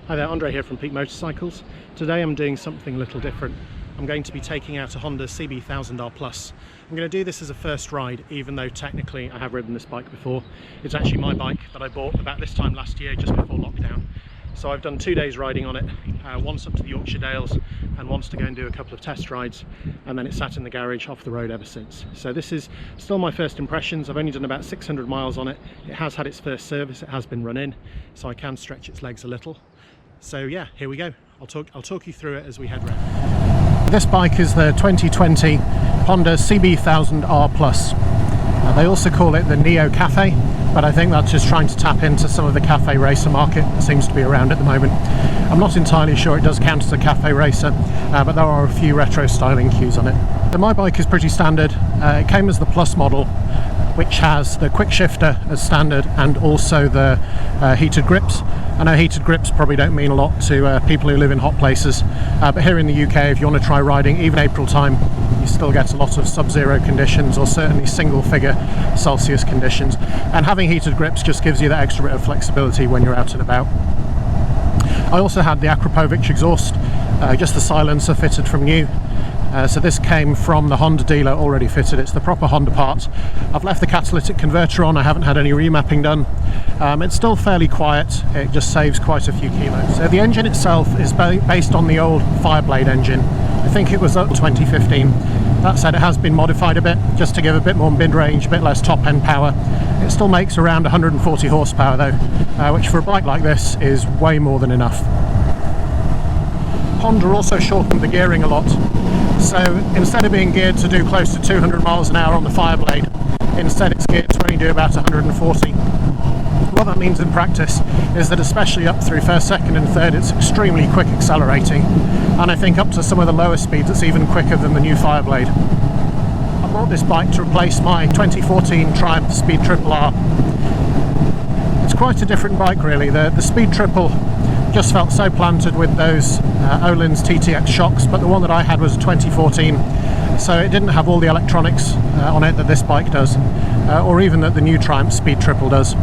Hi there, Andre here from Peak Motorcycles. Today I'm doing something a little different. I'm going to be taking out a Honda CB1000R Plus. I'm going to do this as a first ride, even though technically I have ridden this bike before. It's actually my bike that I bought about this time last year, just before lockdown. So I've done 2 days riding on it, once up to the Yorkshire Dales and once to go and do a couple of test rides, and then it's sat in the garage off the road ever since. So this is still my first impressions. I've only done about 600 miles on it. It has had its first service, it has been run in, so I can stretch its legs a little. So yeah, here we go. I'll talk you through it as we head round. This bike is the 2020 Honda CB1000R Plus. They also call it the Neo Cafe, but I think that's just trying to tap into some of the cafe racer market that seems to be around at the moment. I'm not entirely sure it does count as a cafe racer, but there are a few retro styling cues on it. So my bike is pretty standard. It came as the Plus model, which has the quickshifter as standard and also the heated grips. I know heated grips probably don't mean a lot to people who live in hot places, but here in the UK, if you want to try riding, even April time, you still get a lot of sub-zero conditions, or certainly single figure Celsius conditions, and having heated grips just gives you that extra bit of flexibility when you're out and about. I also had the Akrapovic exhaust, just the silencer fitted from new. So this came from the Honda dealer already fitted. It's the proper Honda part. I've left the catalytic converter on. I haven't had any remapping done. It's still fairly quiet. It just saves quite a few kilos. So the engine itself is based on the old Fireblade engine. I think it was up 2015. That said, it has been modified a bit just to give a bit more mid-range, a bit less top-end power. It still makes around 140 horsepower though, which for a bike like this is way more than enough. Honda also shortened the gearing a lot. So instead of being geared to do close to 200 miles an hour on the Fireblade, instead it's geared to only do about 140. What that means in practice is that especially up through first, second and third, it's extremely quick accelerating, and I think up to some of the lower speeds it's even quicker than the new Fireblade. I bought this bike to replace my 2014 Triumph Speed Triple R. It's quite a different bike really. The Speed Triple just felt so planted with those Öhlins TTX shocks, but the one that I had was a 2014, so it didn't have all the electronics on it that this bike does, or even that the new Triumph Speed Triple does.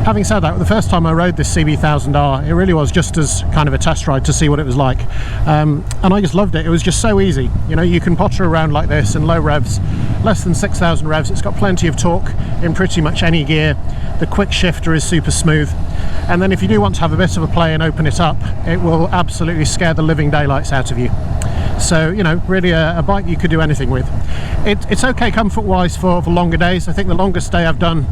Having said that, the first time I rode this CB1000R, it really was just as kind of a test ride to see what it was like, and I just loved it. It was just so easy. You know, you can potter around like this in low revs, less than 6,000 revs. It's got plenty of torque in pretty much any gear. The quick shifter is super smooth, and then if you do want to have a bit of a play and open it up, it will absolutely scare the living daylights out of you. So, you know, really a bike you could do anything with. It's okay comfort wise for longer days. I think the longest day I've done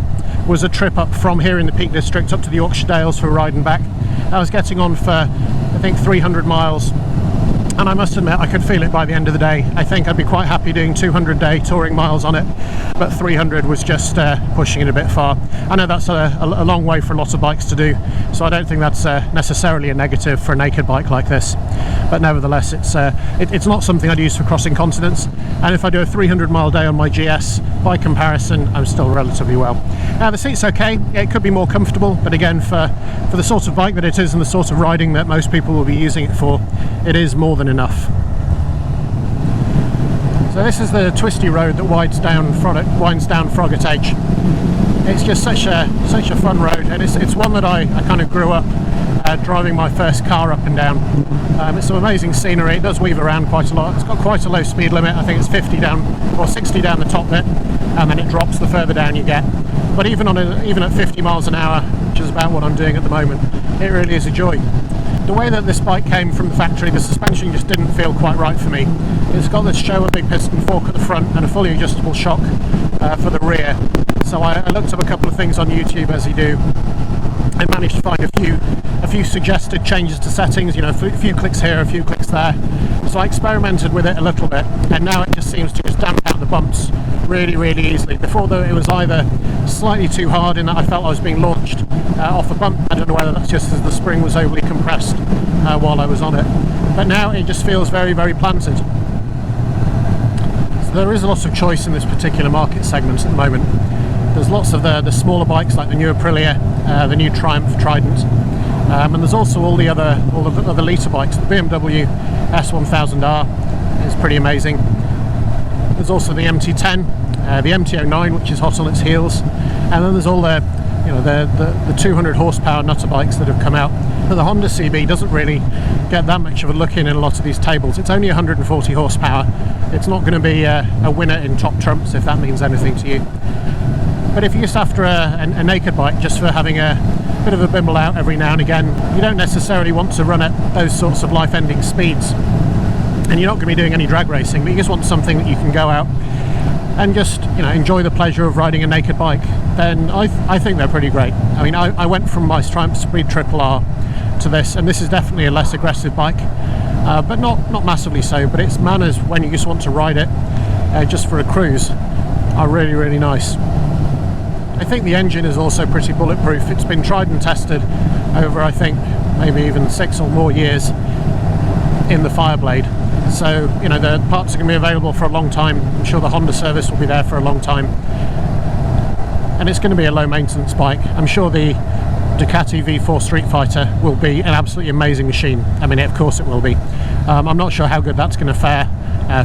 was a trip up from here in the Peak District up to the Yorkshire Dales for a ride and back. I was getting on for I think 300 miles, and I must admit I could feel it by the end of the day. I think I'd be quite happy doing 200-day touring miles on it, but 300 was just pushing it a bit far. I know that's a long way for a lot of bikes to do, so I don't think that's necessarily a negative for a naked bike like this, but nevertheless it's not something I'd use for crossing continents, and if I do a 300-mile day on my GS, by comparison I'm still relatively well. Now the seat's okay, it could be more comfortable, but again for the sort of bike that it is and the sort of riding that most people will be using it for, it is more than enough. So this is the twisty road that winds down Froggatt Edge. It's just such a fun road, and it's one that I kind of grew up driving my first car up and down. It's some amazing scenery. It does weave around quite a lot. It's got quite a low speed limit. I think it's 50 down or 60 down the top bit, and then it drops the further down you get. But even at 50 miles an hour, which is about what I'm doing at the moment, it really is a joy. The way that this bike came from the factory, the suspension just didn't feel quite right for me. It's got this Showa big piston fork at the front and a fully adjustable shock for the rear. So I looked up a couple of things on YouTube, as you do, and managed to find a few suggested changes to settings, you know, a few clicks here, a few clicks there. So I experimented with it a little bit, and now it just seems to just damp out the bumps really, really easily. Before, though, it was either slightly too hard in that I felt I was being launched off a bump. I don't know whether that's just as the spring was overly compressed while I was on it, but now it just feels very, very planted. So there is a lot of choice in this particular market segment at the moment. There's lots of the smaller bikes like the new Aprilia, the new Triumph Trident, and there's also all the other litre bikes. The BMW S1000R is pretty amazing. There's also the MT10, the MT09, which is hot on its heels, and then there's all the you know, the 200 horsepower nutter bikes that have come out. But the Honda CB doesn't really get that much of a look in a lot of these tables. It's only 140 horsepower. It's not going to be a winner in top trumps, if that means anything to you. But if you're just after a naked bike just for having a bit of a bimble out every now and again, you don't necessarily want to run at those sorts of life-ending speeds, and you're not going to be doing any drag racing, but you just want something that you can go out and just, you know, enjoy the pleasure of riding a naked bike, then I think they're pretty great. I mean, I went from my Triumph Speed Triple R to this, and this is definitely a less aggressive bike, but not massively so. But its manners when you just want to ride it just for a cruise are really, really nice. I think the engine is also pretty bulletproof. It's been tried and tested over, I think, maybe even 6 or more years in the Fireblade. So, you know, the parts are going to be available for a long time. I'm sure the Honda service will be there for a long time. And it's going to be a low maintenance bike. I'm sure the Ducati V4 Street Fighter will be an absolutely amazing machine. I mean, of course it will be. I'm not sure how good that's going to fare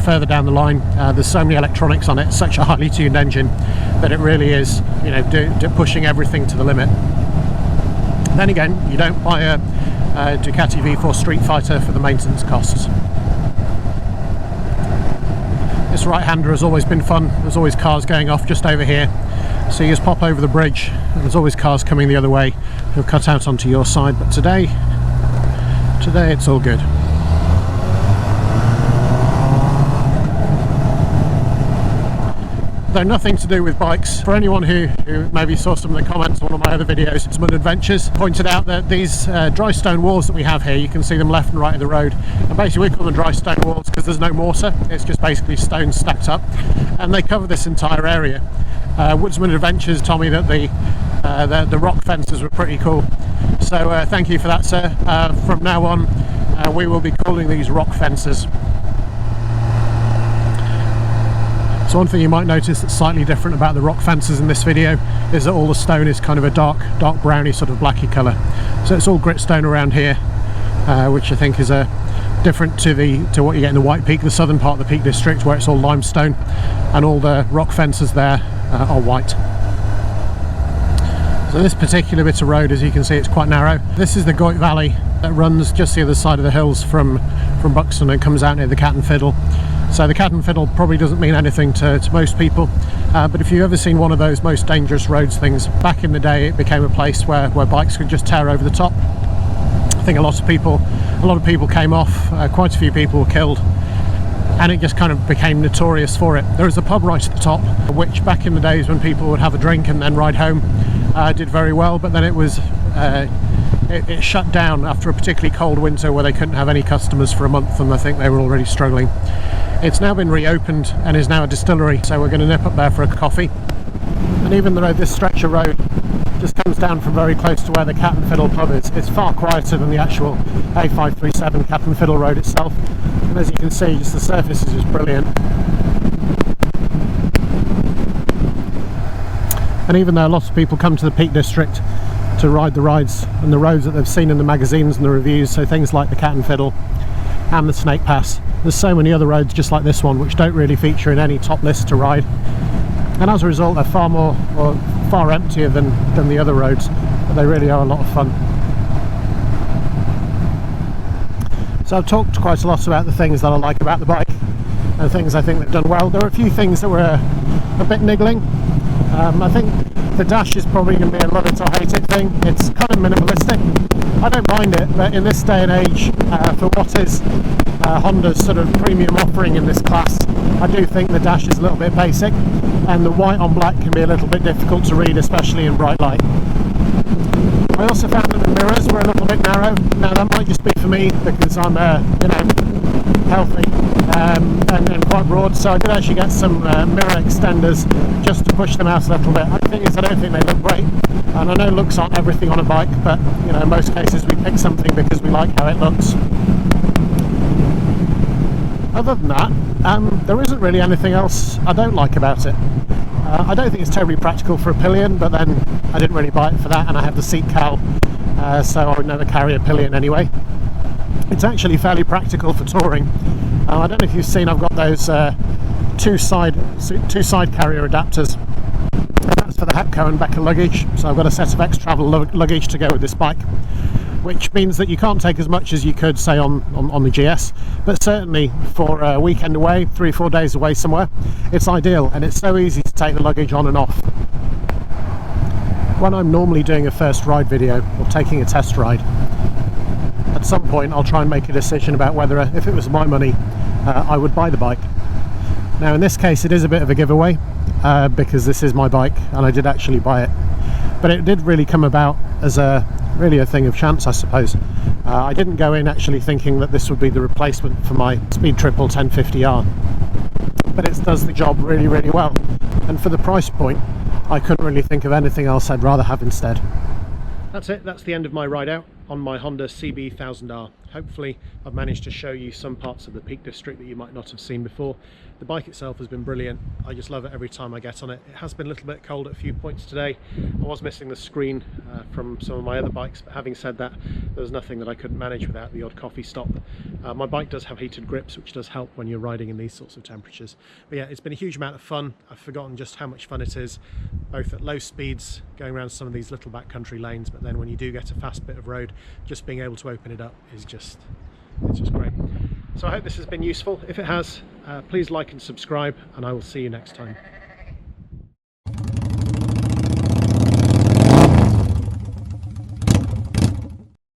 further down the line. There's so many electronics on it, such a highly tuned engine, that it really is, you know, pushing everything to the limit. Then again, you don't buy a Ducati V4 Street Fighter for the maintenance costs. This right-hander has always been fun. There's always cars going off just over here, so you just pop over the bridge and there's always cars coming the other way who'll cut out onto your side. But today it's all good. Though nothing to do with bikes, for anyone who maybe saw some of the comments on one of my other videos, Mud Adventures pointed out that these dry stone walls that we have here, you can see them left and right of the road, and basically we call them dry stone walls because there's no mortar. It's just basically stones stacked up, and they cover this entire area. Woodsman Adventures told me that the rock fences were pretty cool, so thank you for that, sir. From now on we will be calling these rock fences. So one thing you might notice that's slightly different about the rock fences in this video is that all the stone is kind of a dark browny sort of blacky colour. So it's all grit stone around here, which I think is different to what you get in the White Peak, the southern part of the Peak District, where it's all limestone, and all the rock fences there are white. So this particular bit of road, as you can see, it's quite narrow. This is the Goyt Valley that runs just the other side of the hills from Buxton and comes out near the Cat and Fiddle. So the Cat and Fiddle probably doesn't mean anything to most people, but if you've ever seen one of those most dangerous roads things, back in the day it became a place where bikes could just tear over the top. I think a lot of people came off, quite a few people were killed, and it just kind of became notorious for it. There is a pub right at the top, which back in the days when people would have a drink and then ride home, did very well, but then it shut down after a particularly cold winter where they couldn't have any customers for a month, and I think they were already struggling. It's now been reopened and is now a distillery, so we're going to nip up there for a coffee. And even though this stretch of road just comes down from very close to where the Cat and Fiddle pub is, it's far quieter than the actual A537 Cat and Fiddle road itself. And as you can see, just the surface is just brilliant. And even though a lot of people come to the Peak District to ride the rides and the roads that they've seen in the magazines and the reviews, so things like the Cat and Fiddle and the Snake Pass, there's so many other roads just like this one which don't really feature in any top list to ride, and as a result they're far emptier than the other roads, but they really are a lot of fun. So I've talked quite a lot about the things that I like about the bike and things I think they've done well. There are a few things that were a bit niggling. I think the dash is probably going to be a love it or hate it thing. It's kind of minimalistic. I don't mind it, but in this day and age, for what is Honda's sort of premium offering in this class, I do think the dash is a little bit basic, and the white on black can be a little bit difficult to read, especially in bright light. I also found that the mirrors were a little bit narrow. Now that might just be for me because I'm healthy and quite broad, so I did actually get some mirror extenders just to push them out a little bit. The thing is, I don't think they look great, and I know looks aren't everything on a bike, but you know, in most cases we pick something because we like how it looks. Other than that, there isn't really anything else I don't like about it. I don't think it's terribly practical for a pillion, but then I didn't really buy it for that, and I have the seat cowl, so I would never carry a pillion anyway. It's actually fairly practical for touring. I don't know if you've seen, I've got those two side carrier adapters, and that's for the Eco and Becker luggage, so I've got a set of X-Travel luggage to go with this bike, which means that you can't take as much as you could say on the GS, but certainly for a weekend away, 3 or 4 days away somewhere, it's ideal, and it's so easy to take the luggage on and off. When I'm normally doing a first ride video or taking a test ride, at some point I'll try and make a decision about whether, if it was my money, I would buy the bike. Now in this case it is a bit of a giveaway, because this is my bike and I did actually buy it, but it did really come about as really a thing of chance, I suppose. I didn't go in actually thinking that this would be the replacement for my Speed Triple 1050R, but it does the job really, really well, and for the price point I couldn't really think of anything else I'd rather have instead. That's it, that's the end of my ride out on my Honda CB1000R. Hopefully I've managed to show you some parts of the Peak District that you might not have seen before. The bike itself has been brilliant. I just love it every time I get on it. It has been a little bit cold at a few points today. I was missing the screen from some of my other bikes, but having said that, there's nothing that I couldn't manage without the odd coffee stop. My bike does have heated grips, which does help when you're riding in these sorts of temperatures. But yeah, it's been a huge amount of fun. I've forgotten just how much fun it is, both at low speeds, going around some of these little backcountry lanes, but then when you do get a fast bit of road, just being able to open it up is it's just great. So I hope this has been useful. If it has, please like and subscribe, and I will see you next time.